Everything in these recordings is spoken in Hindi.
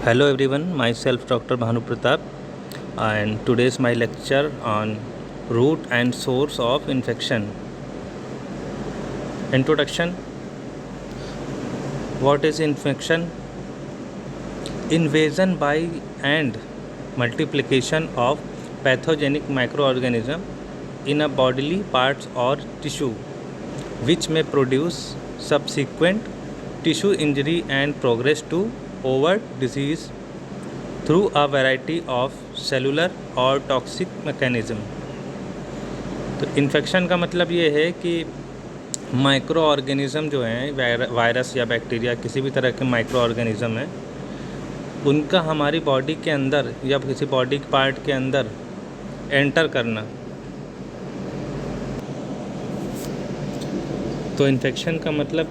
Hello everyone, myself Dr. Bhanu Pratap and today's my lecture on root and source of infection. Introduction. What is infection? Invasion by and multiplication of pathogenic microorganism in a bodily parts or tissue which may produce subsequent tissue injury and progress to overt disease through a variety of cellular और टॉक्सिक मैकेनिज़्म। तो इन्फेक्शन का मतलब ये है कि माइक्रो ऑर्गेनिज़म जो हैं, वायरस या बैक्टीरिया, किसी भी तरह के माइक्रो ऑर्गेनिज़म हैं, उनका हमारी बॉडी के अंदर या किसी बॉडी पार्ट के अंदर एंटर करना। तो इन्फेक्शन का मतलब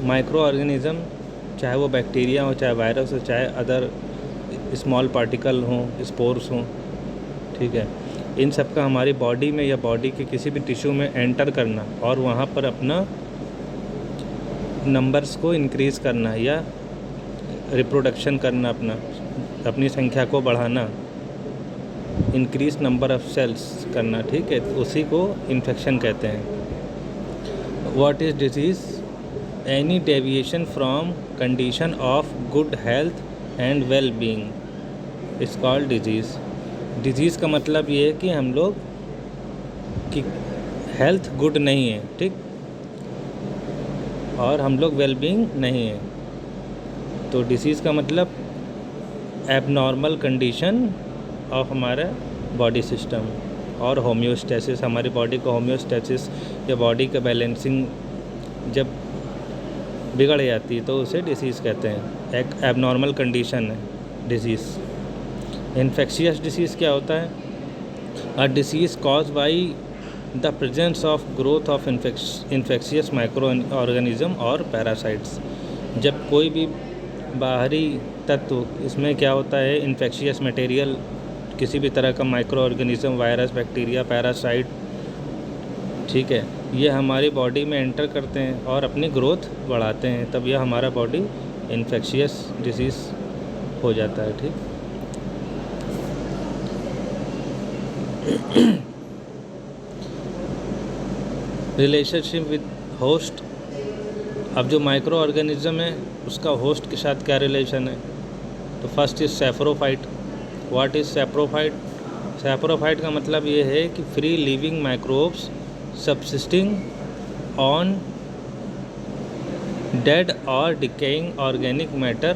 माइक्रो ऑर्गेनिज़म, चाहे वो बैक्टीरिया हो, चाहे वायरस हो, चाहे अदर स्मॉल पार्टिकल हों, स्पोर्स हों, ठीक है, इन सब का हमारी बॉडी में या बॉडी के किसी भी टिश्यू में एंटर करना और वहाँ पर अपना नंबर्स को इंक्रीज़ करना या रिप्रोडक्शन करना, अपनी संख्या को बढ़ाना, इंक्रीज नंबर ऑफ सेल्स करना, ठीक है, उसी को इन्फेक्शन कहते हैं। What is disease? Any deviation from condition of good health and well being is called disease. Disease का मतलब ये है कि हम लोग की हेल्थ गुड नहीं है, ठीक, और हम लोग वेल बीइंग नहीं है। तो डिसीज़ का मतलब एबनॉर्मल कंडीशन ऑफ हमारा बॉडी सिस्टम और होम्योस्टेसिस, हमारी बॉडी का होम्योस्टेसिस या बॉडी का बैलेंसिंग जब बिगड़ जाती है तो उसे डिसीज़ कहते हैं। एक एबनॉर्मल कंडीशन है डिसीज़। इन्फेक्शियस डिसीज़ क्या होता है? A disease cause by the presence of growth of infectious micro organism और पैरासाइट्स। जब कोई भी बाहरी तत्व, इसमें क्या होता है, इन्फेक्शियस मटेरियल, किसी भी तरह का micro organism, virus, bacteria, parasite, ठीक है, ये हमारी बॉडी में एंटर करते हैं और अपनी ग्रोथ बढ़ाते हैं, तब यह हमारा बॉडी इन्फेक्शियस डिसीज़ हो जाता है, ठीक। Relationship with host. अब जो माइक्रो ऑर्गेनिज्म है उसका होस्ट के साथ क्या रिलेशन है? तो first is saprophyte. What is saprophyte? Saprophyte का मतलब ये है कि free living microbes subsisting on dead or decaying organic matter।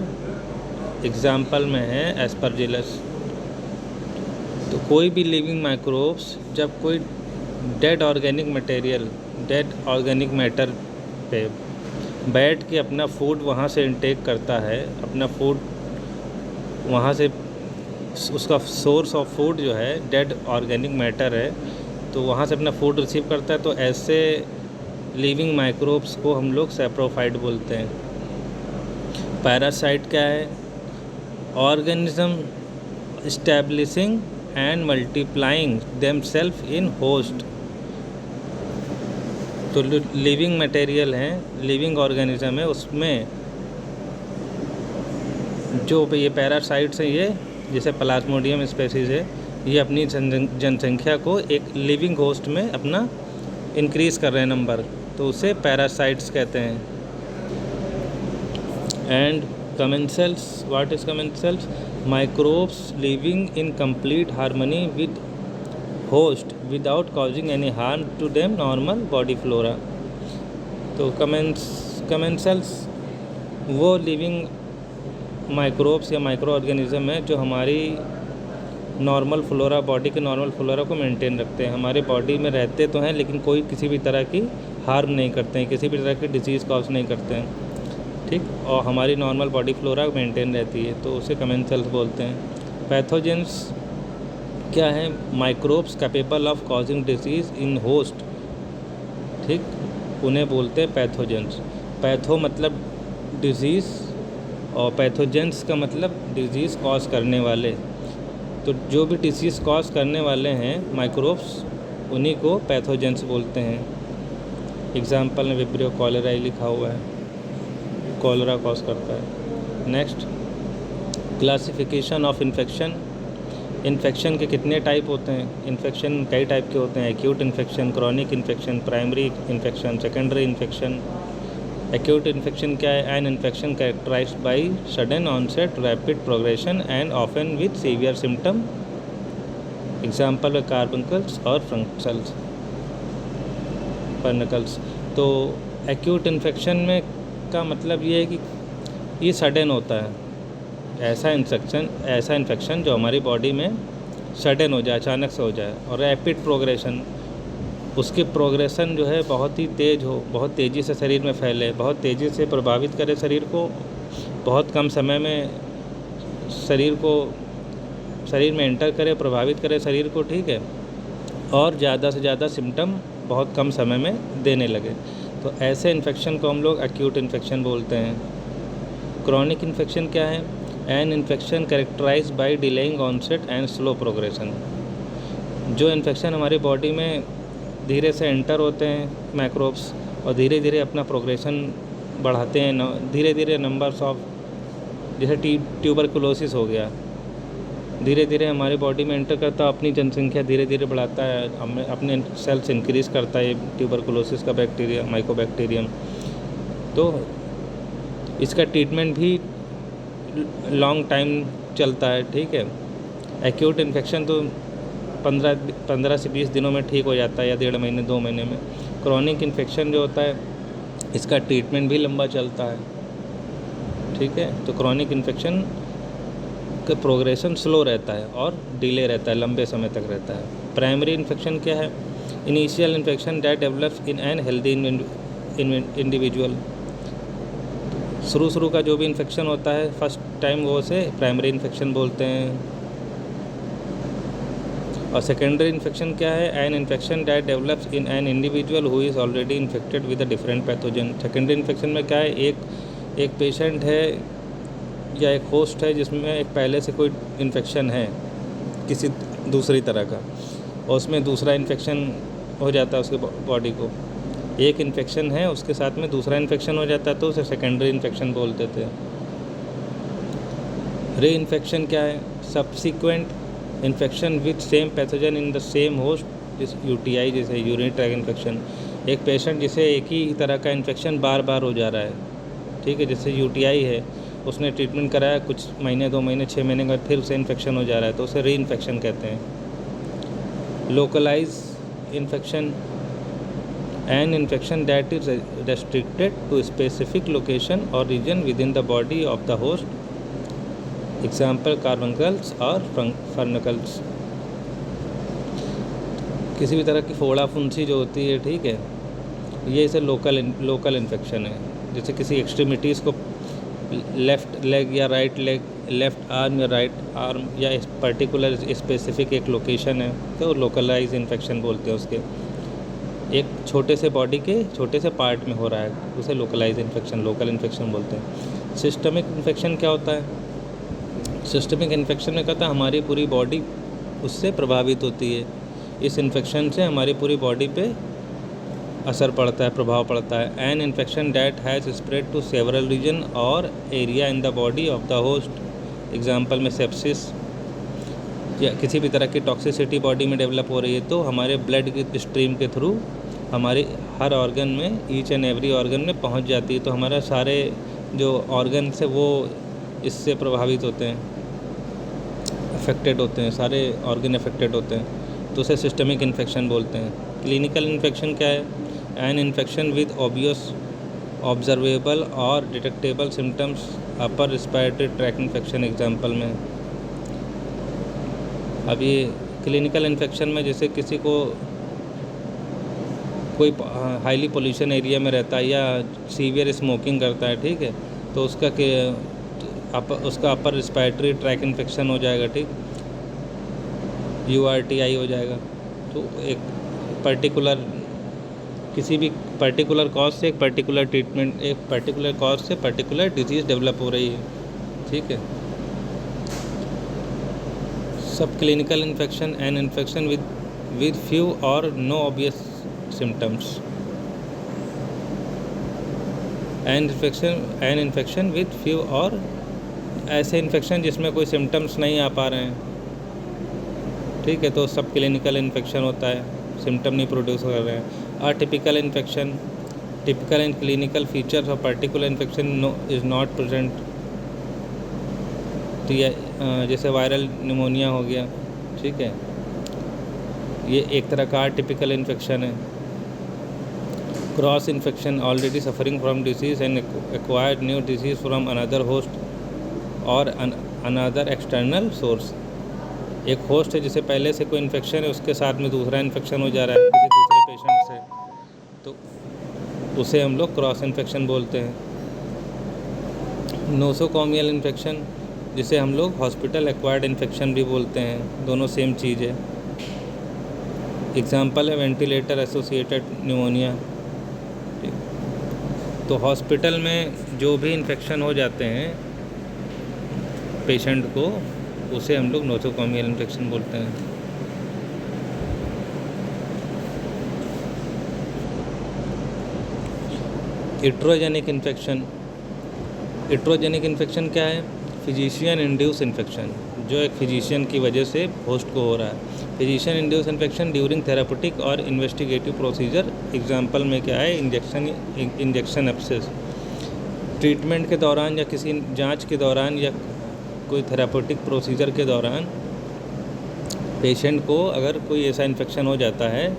Example में है एस्परजिलस। तो कोई भी लिविंग माइक्रोब्स जब कोई dead organic material, dead organic matter पे बैठ के अपना फूड वहाँ से इंटेक करता है, अपना फूड वहाँ से, उसका सोर्स ऑफ फूड जो है डेड ऑर्गेनिक मैटर है, तो वहाँ से अपना फूड रिसीव करता है, तो ऐसे लिविंग माइक्रोब्स को हम लोग सैप्रोफाइट बोलते हैं। पैरासाइट क्या है? Organism establishing and multiplying themself in host. तो लिविंग मटेरियल हैं, लिविंग ऑर्गेनिज्म है, उसमें जो ये पैरासाइट्स हैं, ये जैसे प्लाज्मोडियम स्पेसीज़ है, ये अपनी जनसंख्या को एक लिविंग होस्ट में अपना इंक्रीज़ कर रहे हैं नंबर, तो उसे पैरासाइट्स कहते हैं। And commensals. What is commensals? Microbes living in complete harmony with host without causing any harm to them normal body flora. तो कमेंसेल्स वो लिविंग माइक्रोब्स या माइक्रो ऑर्गेनिज्म है जो हमारी नॉर्मल फ्लोरा, बॉडी के नॉर्मल फ्लोरा को मेंटेन रखते हैं। हमारे बॉडी में रहते तो हैं लेकिन कोई किसी भी तरह की हार्म नहीं करते हैं, किसी भी तरह की डिजीज़ कॉज नहीं करते हैं, ठीक, और हमारी नॉर्मल बॉडी फ्लोरा मेंटेन रहती है, तो उसे कमेंसेल्स बोलते हैं। पैथोजेंस क्या है? Microbes capable of causing disease in host, ठीक, उन्हें बोलते हैं पैथोजेंस। पैथो मतलब डिजीज़ और पैथोजेंस का मतलब डिजीज़ कॉज करने वाले। तो जो भी डिसीज़ कॉज करने वाले हैं माइक्रोब्स, उन्हीं को पैथोजेंस बोलते हैं। एग्जाम्पल में विब्रियो कॉलेराई लिखा हुआ है, कॉलरा कॉज करता है। Next, classification of infection. Infection के कितने टाइप होते हैं? इन्फेक्शन कई टाइप के होते हैं। Acute infection, chronic infection, primary infection, secondary infection. Acute infection क्या है? An infection characterised by sudden onset, rapid progression and often with severe symptom. Example है कार्बंकल्स और फर्नकल्स। तो एक्यूट इन्फेक्शन में का मतलब ये है कि ये सडन होता है, ऐसा इन्फेक्शन जो हमारी बॉडी में सडन हो जाए, अचानक से हो जाए। और रैपिड प्रोग्रेशन, उसकी प्रोग्रेशन जो है बहुत ही तेज़ हो, बहुत तेज़ी से शरीर में फैले, बहुत तेज़ी से प्रभावित करे शरीर को, बहुत कम समय में शरीर में एंटर करे, प्रभावित करे शरीर को, ठीक है, और ज़्यादा से ज़्यादा सिम्टम बहुत कम समय में देने लगे। तो ऐसे इन्फेक्शन को हम लोग एक्यूट इन्फेक्शन बोलते हैं। क्रॉनिक इन्फेक्शन क्या है? An infection characterised by delaying onset and slow progression. जो इन्फेक्शन हमारी बॉडी में धीरे से एंटर होते हैं, माइक्रोब्स, और धीरे धीरे अपना प्रोग्रेशन बढ़ाते हैं, धीरे धीरे नंबर्स ऑफ, जैसे ट्यूबरकुलोसिस हो गया, धीरे धीरे हमारी बॉडी में एंटर करता है, अपनी जनसंख्या धीरे धीरे बढ़ाता है, हमें अपने सेल्स इंक्रीज़ करता है ये ट्यूबरकुलोसिस का बैक्टीरिया, माइकोबैक्टीरियम। तो इसका ट्रीटमेंट भी लॉन्ग टाइम चलता है, ठीक है। एक्यूट इन्फेक्शन तो 15 से 20 दिनों में ठीक हो जाता है, या 1.5 महीने 2 महीने में। क्रॉनिक इन्फेक्शन जो होता है, इसका ट्रीटमेंट भी लंबा चलता है, ठीक है। तो क्रॉनिक इन्फेक्शन का प्रोग्रेशन स्लो रहता है और डिले रहता है, लंबे समय तक रहता है। प्राइमरी इन्फेक्शन क्या है? Initial infection that develops in an healthy individual. शुरू का जो भी इन्फेक्शन होता है फर्स्ट टाइम, वो उसे प्राइमरी इन्फेक्शन बोलते हैं। और सेकेंडरी इन्फेक्शन क्या है? An infection that develops in an individual who is already infected with a different pathogen. Secondary infection में क्या है? एक पेशेंट है या एक होस्ट है जिसमें एक पहले से कोई इन्फेक्शन है किसी दूसरी तरह का, और उसमें दूसरा इन्फेक्शन हो जाता है उसके बॉडी को। एक इन्फेक्शन है, उसके साथ में दूसरा इन्फेक्शन हो जाता है, तो उसे सेकेंडरी इन्फेक्शन बोलते थे। री इन्फेक्शन क्या है? Subsequent infection with same pathogen in the same host, जिस यूटीआई, जैसे यूरिनरी ट्रैक्ट इन्फेक्शन। एक पेशेंट जिसे एक ही तरह का इन्फेक्शन बार बार हो जा रहा है, ठीक है, जैसे यूटीआई है, उसने ट्रीटमेंट कराया, कुछ महीने 2 महीने 6 महीने के बाद फिर उसे इन्फेक्शन हो जा रहा है, तो उसे री इन्फेक्शन कहते हैं। Localize infection, an infection that is restricted to specific location or region within the body of the host. Example carbuncles और फर्नकल्स। किसी भी तरह की फोड़ा फुंसी जो होती है, ठीक है, ये इसे लोकल इन्फेक्शन है। जैसे किसी एक्सट्रीमिटीज़ को, लेफ़्ट लेग या राइट लेग, लेफ़्ट आर्म या राइट आर्म, या इस पर्टिकुलर स्पेसिफिक एक लोकेशन है, तो लोकलाइज इन्फेक्शन बोलते हैं उसके। एक छोटे से बॉडी के छोटे से पार्ट में हो रहा है, उसे लोकलाइज इन्फेक्शन, लोकल इन्फेक्शन बोलते हैं। सिस्टमिक इन्फेक्शन क्या होता है? सिस्टमिक इन्फेक्शन में कहता है हमारी पूरी बॉडी उससे प्रभावित होती है। इस इन्फेक्शन से हमारी पूरी बॉडी पे असर पड़ता है, प्रभाव पड़ता है। An infection that has spread to several region or area in the body of the host. Example में सेप्सिस, या किसी भी तरह की टॉक्सिसिटी बॉडी में डेवलप हो रही है, तो हमारे ब्लड की स्ट्रीम के थ्रू हमारी हर ऑर्गन में, ईच एंड एवरी ऑर्गन में पहुंच जाती है, तो हमारा सारे जो ऑर्गन से वो इससे प्रभावित होते हैं, अफेक्टेड होते हैं, सारे ऑर्गन अफेक्टेड होते हैं, तो उसे सिस्टमिक इन्फेक्शन बोलते हैं। क्लिनिकल इन्फेक्शन क्या है? An infection with obvious observable और detectable symptoms, upper respiratory tract infection example में। अब ये क्लिनिकल इन्फेक्शन में जैसे किसी को कोई हाईली पोल्यूशन एरिया में रहता है या सीवियर स्मोकिंग करता है, ठीक है, तो उसका अपर रिस्पायरेटरी ट्रैक्ट इन्फेक्शन हो जाएगा, ठीक, URTI हो जाएगा। तो एक पर्टिकुलर, किसी भी पर्टिकुलर कॉज से एक पर्टिकुलर ट्रीटमेंट, एक पर्टिकुलर कॉज से पर्टिकुलर डिजीज़ डेवलप हो रही है, ठीक है। Subclinical infection, an infection with few or no obvious symptoms. An infection with few or ऐसे इन्फेक्शन जिसमें कोई सिम्टम्स नहीं आ पा रहे हैं, ठीक है, तो सब क्लिनिकल इन्फेक्शन होता है, सिम्टम नहीं प्रोड्यूस कर रहे हैं। Atypical infection, typical and clinical features of particular infection is not present. तो ये जैसे वायरल निमोनिया हो गया, ठीक है, ये एक तरह का टिपिकल इन्फेक्शन है। Cross infection, already suffering from disease and acquired new disease from another host और अनदर एक्सटर्नल सोर्स। एक होस्ट है जिसे पहले से कोई इन्फेक्शन है, उसके साथ में दूसरा इन्फेक्शन हो जा रहा है किसी दूसरे पेशेंट से, तो उसे हम लोग क्रॉस इन्फेक्शन बोलते हैं। नोसोकॉमियल इन्फेक्शन, जिसे हम लोग हॉस्पिटल एक्वायर्ड इन्फेक्शन भी बोलते हैं, दोनों सेम चीज़ है। एग्जाम्पल है वेंटिलेटर एसोसिएटेड निमोनिया। तो हॉस्पिटल में जो भी इन्फेक्शन हो जाते हैं पेशेंट को, उसे हम लोग नोसोकॉमियल इन्फेक्शन बोलते हैं। इट्रोजेनिक इन्फेक्शन, इट्रोजेनिक इन्फेक्शन क्या है? फिजिशियन इंड्यूस इन्फेक्शन, जो एक फिजिशियन की वजह से होस्ट को हो रहा है। Physician induce infection during therapeutic और इन्वेस्टिगेटिव प्रोसीजर। एग्जांपल में क्या है? इंजेक्शन एब्सेस, ट्रीटमेंट के दौरान या किसी जांच के दौरान या कोई थेरापेटिक प्रोसीजर के दौरान पेशेंट को अगर कोई ऐसा इन्फेक्शन हो जाता है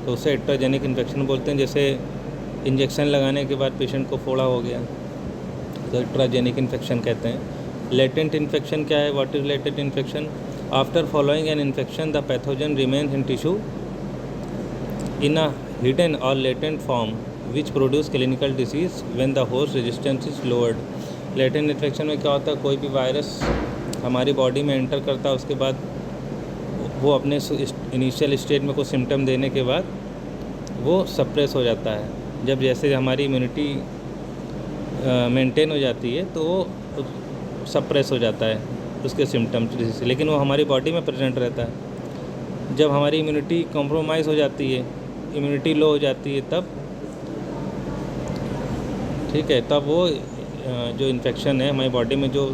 तो उसे इट्रोजेनिक इन्फेक्शन बोलते हैं। जैसे इंजेक्शन लगाने के बाद पेशेंट को फोड़ा हो गया तो इट्रोजेनिक इन्फेक्शन कहते हैं। लेटेंट इन्फेक्शन क्या है? What is latent infection? After following an infection the pathogen remains in tissue in a hidden or latent form which produce clinical disease when the host resistance is lowered. Latent infection में क्या होता है? कोई भी वायरस हमारी बॉडी में एंटर करता है, उसके बाद वो अपने इनिशियल स्टेज में कुछ सिम्टम देने के बाद वो सप्रेस हो जाता है। जब जैसे हमारी इम्यूनिटी मेंटेन हो जाती है तो वो सप्रेस हो जाता है उसके सिम्टम्स से, लेकिन वो हमारी बॉडी में प्रेजेंट रहता है। जब हमारी इम्यूनिटी कॉम्प्रोमाइज़ हो जाती है, इम्यूनिटी लो हो जाती है, तब ठीक है, तब वो जो इन्फेक्शन है हमारी बॉडी में जो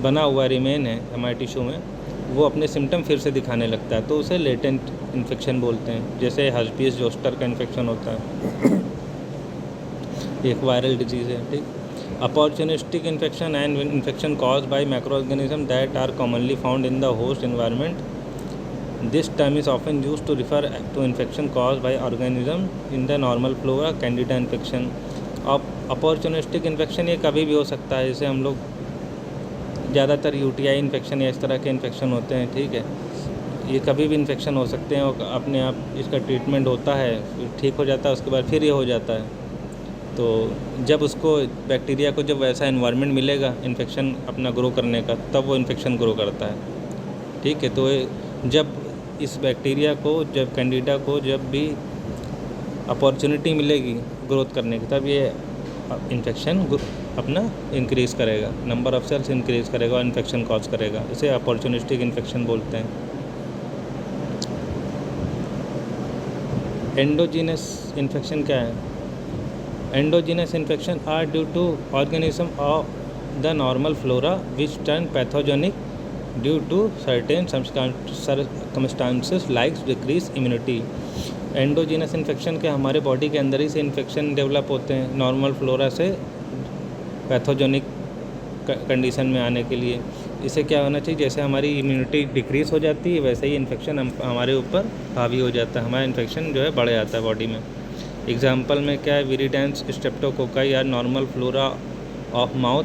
बना हुआ रिमेन है हमारे टिश्यू में, वो अपने सिम्टम फिर से दिखाने लगता है, तो उसे लेटेंट इन्फेक्शन बोलते हैं। जैसे हर्पिस जोस्टर का इन्फेक्शन होता है, एक वायरल डिजीज़ है, ठीक। Opportunistic infection and infection caused by micro organism that are commonly found in the host environment. This term is often used to refer to infection caused by organism in the normal flora, candida infection. Opportunistic infection ये कभी भी हो सकता है, जैसे हम लोग ज़्यादातर यूटीआई इन्फेक्शन या इस तरह के इन्फेक्शन होते हैं, ठीक है, ये कभी भी इन्फेक्शन हो सकते हैं और अपने आप इसका ट्रीटमेंट होता है, फिर ठीक हो जाता है, उसके बाद फिर ये हो जाता है। तो जब उसको बैक्टीरिया को जब वैसा एनवायरनमेंट मिलेगा इन्फेक्शन अपना ग्रो करने का, तब वो इन्फेक्शन ग्रो करता है, ठीक है। तो जब इस बैक्टीरिया को, जब कैंडिडा को जब भी अपॉर्चुनिटी मिलेगी ग्रोथ करने की, तब ये इन्फेक्शन अपना इंक्रीज़ करेगा, नंबर ऑफ सेल्स इंक्रीज़ करेगा और इन्फेक्शन कॉज करेगा। इसे अपॉर्चुनिस्टिक इन्फेक्शन बोलते हैं। एंडोजीनस इन्फेक्शन क्या है? Endogenous infection are due to organism of the normal flora which turn pathogenic due to certain circumstances like decrease immunity. Endogenous infection के हमारे बॉडी के अंदर ही से इन्फेक्शन डेवलप होते हैं नॉर्मल फ्लोरा से पैथोजेनिक कंडीशन में आने के लिए। इसे क्या होना चाहिए? जैसे हमारी इम्यूनिटी डिक्रीज़ हो जाती है, वैसे ही इन्फेक्शन हमारे ऊपर हावी हो जाता है, हमारा इन्फेक्शन जो है बढ़ जाता है बॉडी में। एग्जाम्पल में क्या है? Viridans streptococci are normal flora of mouth,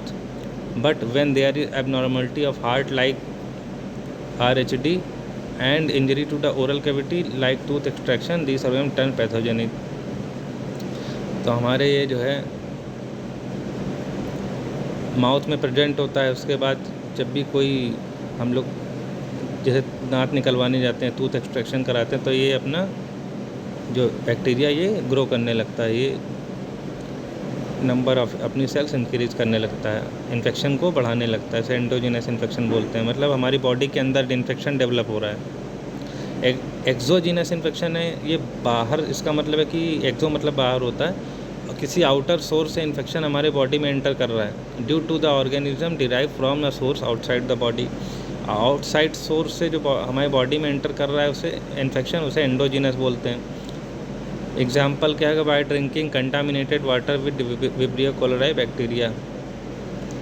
but when there is abnormality of heart like RHD and injury to the oral cavity like tooth extraction, these are turn pathogenic। तो हमारे ये जो है माउथ में प्रेजेंट होता है, उसके बाद जब भी कोई हम लोग जैसे दांत निकलवाने जाते हैं, टूथ एक्सट्रैक्शन कराते हैं, तो ये अपना जो बैक्टीरिया ये ग्रो करने लगता है, ये नंबर ऑफ अपनी सेल्स इंक्रीज करने लगता है, इन्फेक्शन को बढ़ाने लगता है। इसे एंडोजीनस इन्फेक्शन बोलते हैं, मतलब हमारी बॉडी के अंदर इन्फेक्शन डेवलप हो रहा है। एक्सोजीनस इन्फेक्शन है, ये बाहर, इसका मतलब है कि एक्सो मतलब बाहर होता है, किसी आउटर सोर्स से इन्फेक्शन हमारे बॉडी में एंटर कर रहा है, due to the organism derive from a source outside the body. Outside source से जो हमारे बॉडी में एंटर कर रहा है उसे इन्फेक्शन, उसे एंडोजीनस बोलते हैं। एग्जाम्पल क्या है, by drinking contaminated water with vibrio cholerae bacteria.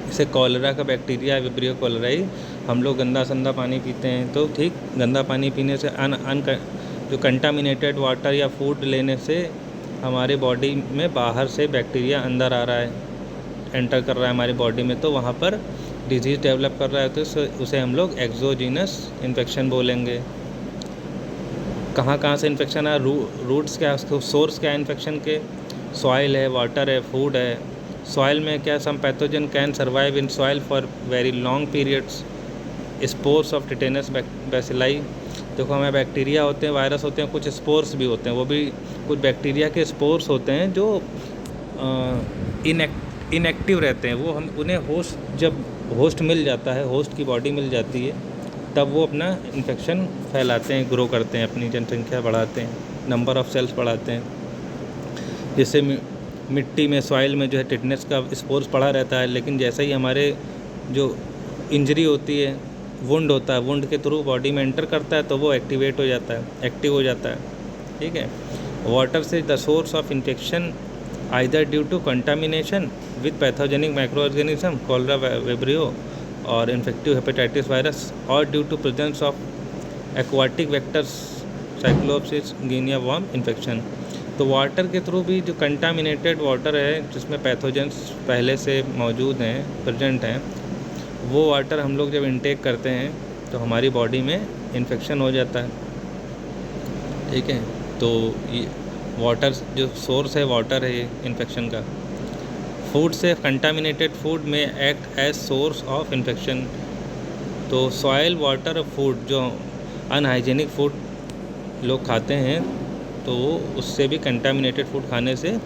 इसे कॉलरा का बैक्टीरिया विब्रियो कोलेराई, हम लोग गंदा संदा पानी पीते हैं तो ठीक, गंदा पानी पीने से जो कंटामिनेटेड वाटर या फूड लेने से हमारे बॉडी में बाहर से बैक्टीरिया अंदर आ रहा है, एंटर कर रहा है हमारी बॉडी में, तो वहाँ पर डिजीज़ डेवलप कर रहा है, तो उसे हम लोग एक्सोजीनस इन्फेक्शन बोलेंगे। कहाँ से इन्फेक्शन है, रूट्स क्या है, सोर्स क्या है इन्फेक्शन के, सॉइल है, वाटर है, फूड है। सॉइल में क्या, some pathogen can survive in soil for very long periods, spores of tetanus bacilli. देखो हमें बैक्टीरिया होते हैं, वायरस होते हैं, कुछ स्पोर्स भी होते हैं, वो भी कुछ बैक्टीरिया के स्पोर्स होते हैं जो इनएक्टिव रहते हैं। वो हम उन्हें जब होस्ट मिल जाता है, होस्ट की बॉडी मिल जाती है, तब वो अपना इन्फेक्शन फैलाते हैं, ग्रो करते हैं, अपनी जनसंख्या बढ़ाते हैं, नंबर ऑफ़ सेल्स बढ़ाते हैं। जैसे मिट्टी में, सॉइल में जो है टिटनेस का स्पोर्स पड़ा रहता है, लेकिन जैसे ही हमारे जो इंजरी होती है, वुंड होता है, वुंड के थ्रू बॉडी में एंटर करता है तो वो एक्टिवेट हो जाता है, एक्टिव हो जाता है, ठीक है। वाटर से the source of infection either due to contamination with pathogenic microorganism cholera vibrio और infective hepatitis virus, or due to presence of aquatic vectors cyclops guinea worm infection. तो वाटर के थ्रू भी जो कंटामिनेटेड वाटर है, जिसमें पैथोजेंस पहले से मौजूद हैं, प्रेजेंट हैं, वो वाटर हम लोग जब इनटेक करते हैं तो हमारी बॉडी में इन्फेक्शन हो जाता है, ठीक है। तो ये वाटर जो सोर्स है, वाटर है ये इन्फेक्शन का। फूड से, कंटामिनेटेड फूड में act as source of infection. तो सॉइल, वाटर, फूड, जो अनहाइजीनिक फूड लोग खाते हैं तो उससे भी, कंटामिनेटेड फूड खाने से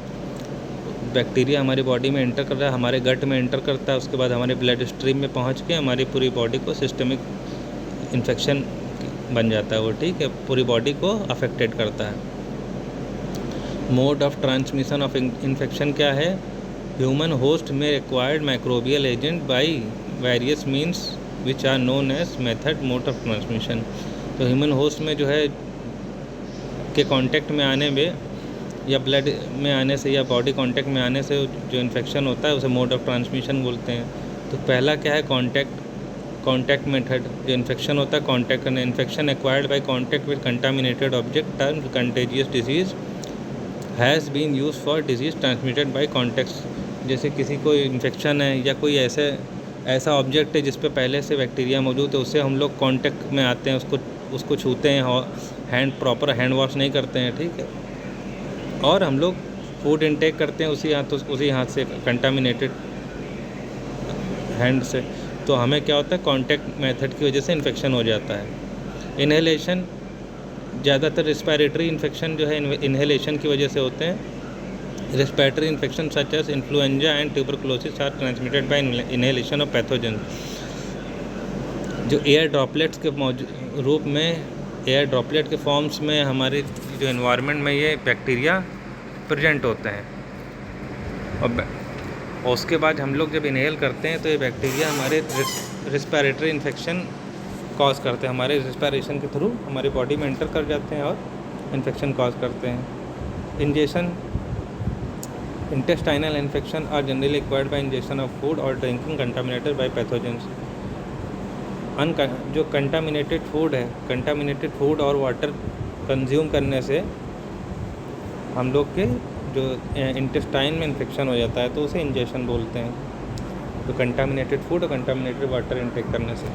बैक्टीरिया हमारी बॉडी में एंटर कर रहा है, हमारे गट में एंटर करता है, उसके बाद हमारे ब्लड स्ट्रीम में पहुंच के हमारी पूरी बॉडी को सिस्टमिक इन्फेक्शन बन जाता है वो, ठीक है, पूरी बॉडी को अफेक्टेड करता है। Mode of transmission of infection क्या है, ह्यूमन होस्ट में acquired microbial agent by various means which are known as method mode of transmission. तो ह्यूमन होस्ट में जो है के कांटेक्ट में आने में, या ब्लड में आने से, या बॉडी कांटेक्ट में आने से जो इन्फेक्शन होता है उसे मोड ऑफ ट्रांसमिशन बोलते हैं। तो पहला क्या है, कांटेक्ट मेथड, जो इन्फेक्शन होता है कांटेक्ट करना। Infection acquired by contact with contaminated object term contagious disease has been use for disease transmitted by contact. जैसे किसी को इन्फेक्शन है या कोई ऐसा ऑब्जेक्ट है जिस पे पहले से बैक्टीरिया मौजूद है, उससे हम लोग कांटेक्ट में आते हैं, उसको छूते हैं, प्रॉपर हैंड वॉश नहीं करते हैं, ठीक है, और हम लोग फूड इनटेक करते हैं उसी हाथ से, कंटामिनेटेड हैंड से, तो हमें क्या होता है, कांटेक्ट मेथड की वजह से इन्फेक्शन हो जाता है। इन्हेलेशन, ज़्यादातर रिस्पायरेटरी इन्फेक्शन जो है इन्हेलेशन की वजह से होते हैं। Respiratory infection such as influenza and tuberculosis are transmitted by inhalation of pathogen. जो एयर ड्रॉपलेट्स के रूप में, एयर ड्रॉपलेट के फॉर्म्स में हमारे जो एनवायरनमेंट में ये बैक्टीरिया प्रेजेंट होते हैं, और उसके बाद हम लोग जब इनहेल करते हैं तो ये बैक्टीरिया हमारे रिस्पायरेटरी इन्फेक्शन कॉज करते हैं, हमारे रिस्पायरेशन के थ्रू हमारी बॉडी में एंटर कर जाते हैं और इन्फेक्शन कॉज करते हैं। Injection, intestinal infection are generally acquired by injection of food और ड्रिंकिंग कंटामिनेटेड बाय पैथोजेंस। जो कंटामिनेटेड फूड है, कंटामिनेटेड फूड और वाटर कंज्यूम करने से हम लोग के जो इंटेस्टाइन में इन्फेक्शन हो जाता है तो उसे इंजेक्शन बोलते हैं। तो कंटामिनेटेड फूड और कंटामिनेटेड वाटर इनटेक करने से।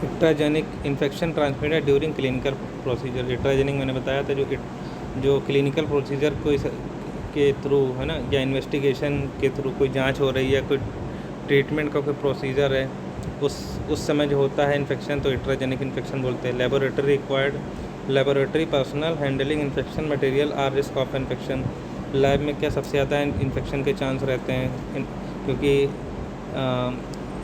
Iatrogenic infection transmitted during clinical procedure. Iatrogenic मैंने बताया था, जो क्लिनिकल प्रोसीजर कोई के थ्रू है ना, या इन्वेस्टिगेशन के थ्रू कोई जांच हो रही है, कोई ट्रीटमेंट का कोई प्रोसीजर है, उस समय जो होता है इन्फेक्शन, तो इट्राजेनिक इन्फेक्शन बोलते हैं। Laboratory required, laboratory personnel handling infection material are risk of infection. Lab में क्या सबसे ज़्यादा इन्फेक्शन के चांस रहते हैं, क्योंकि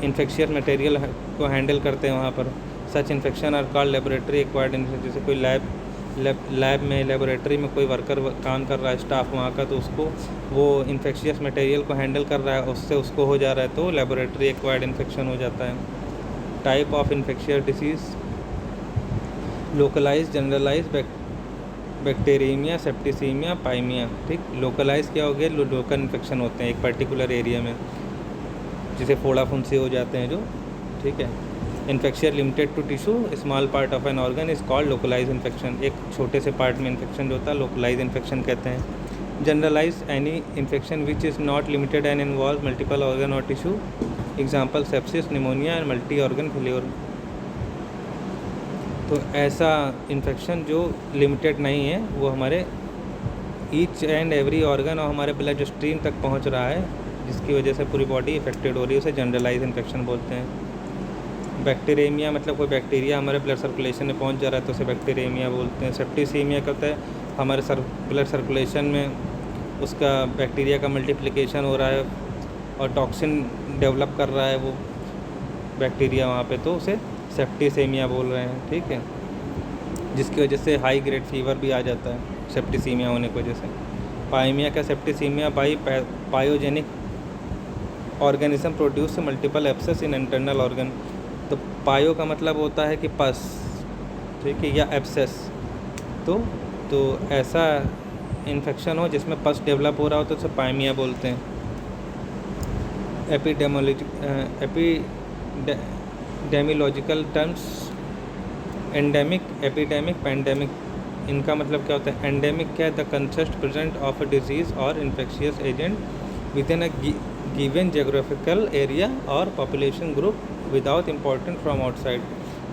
इन्फेक्शियस मटेरियल को हैंडल करते हैं वहाँ पर। Such infection are called laboratory acquired infection. जैसे कोई लैब लैब में, लेबोरेटरी में कोई वर्कर काम कर रहा है, स्टाफ वहाँ का, तो उसको वो इन्फेक्शियस मटेरियल को हैंडल कर रहा है, उससे उसको हो जा रहा है, तो लेबोरेटरी एक्वायर्ड इन्फेक्शन हो जाता है। Type of infectious disease: localise, generalise, bacteraemia, septicaemia, pyaemia. ठीक, लोकलाइज क्या हो गया? लोकल इन्फेक्शन होते हैं एक पर्टिकुलर एरिया में, जिसे फोड़ा फुंसी हो जाते हैं जो। ठीक है। Infection limited to tissue, small part of an organ is called localise infection. एक छोटे से पार्ट में इन्फेक्शन जो होता है लोकलाइज इन्फेक्शन कहते हैं। Generalize, any infection which is not limited and involve multiple organ or tissue, example sepsis, pneumonia and multi organ failure. तो ऐसा इन्फेक्शन जो लिमिटेड नहीं है, वो हमारे ईच एंड एवरी ऑर्गन और हमारे ब्लड स्ट्रीम तक पहुंच रहा है, जिसकी वजह से पूरी बॉडी इफेक्टेड हो रही है, उसे जनरलाइज इन्फेक्शन बोलते हैं। बैक्टीरियमिया मतलब कोई बैक्टीरिया हमारे ब्लड सर्कुलेशन में पहुंच जा रहा है, तो उसे बैक्टीरियमिया बोलते हैं। सेप्टिसीमिया क्या होता है? हमारे ब्लड सर्कुलेशन में उसका बैक्टीरिया का मल्टीप्लिकेशन हो रहा है और टॉक्सिन डेवलप कर रहा है वो बैक्टीरिया वहाँ पे, तो उसे सेप्टिसीमिया बोल रहे हैं। ठीक है, जिसकी वजह से हाई ग्रेड फीवर भी आ जाता है सेप्टिसीमिया होने की वजह से। पाइमिया का septicaemia by pyogenic organism produce multiple abscess in internal organ. तो पायो का मतलब होता है कि पस, ठीक है, या एब्सेस। तो ऐसा इन्फेक्शन हो जिसमें पस डेवलप हो रहा हो तो उसे पाइमिया बोलते हैं। Epidemiological terms: endemic, epidemic, pandemic. इनका मतलब क्या होता है? एंडेमिक क्या है? The consist present of a disease or infectious agent within a given geographical area or population group without important from outside.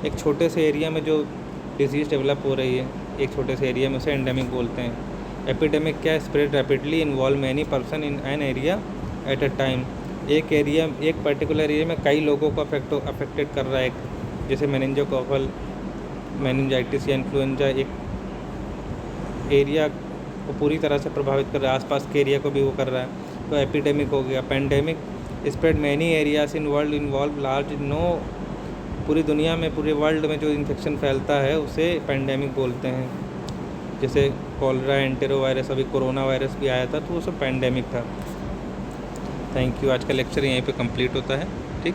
एक छोटे से एरिया में जो डिजीज़ डेवलप हो रही है, एक छोटे से एरिया में, उसे एंडेमिक बोलते हैं। एपिडेमिक क्या है? Spread rapidly, involve many person in an area at a time. एक पर्टिकुलर एरिया में कई लोगों को अफेक्टेड कर रहा है, जैसे मेनिंजोकोकल मेनिंजाइटिस या इन्फ्लुएंजा एक एरिया को पूरी तरह से प्रभावित कर रहा है, आसपास के एरिया को भी वो कर रहा है, तो एपिडेमिक हो गया। Pandemic: spread many areas in world, involve large no, पूरी दुनिया में, पूरे वर्ल्ड में जो इन्फेक्शन फैलता है उसे पेंडेमिक बोलते हैं। जैसे कॉलरा, एंटेरो वायरस, अभी कोरोना वायरस भी आया था, तो वो सब पेंडेमिक था। Thank you. आज का लेक्चर यहीं पे कंप्लीट होता है। ठीक।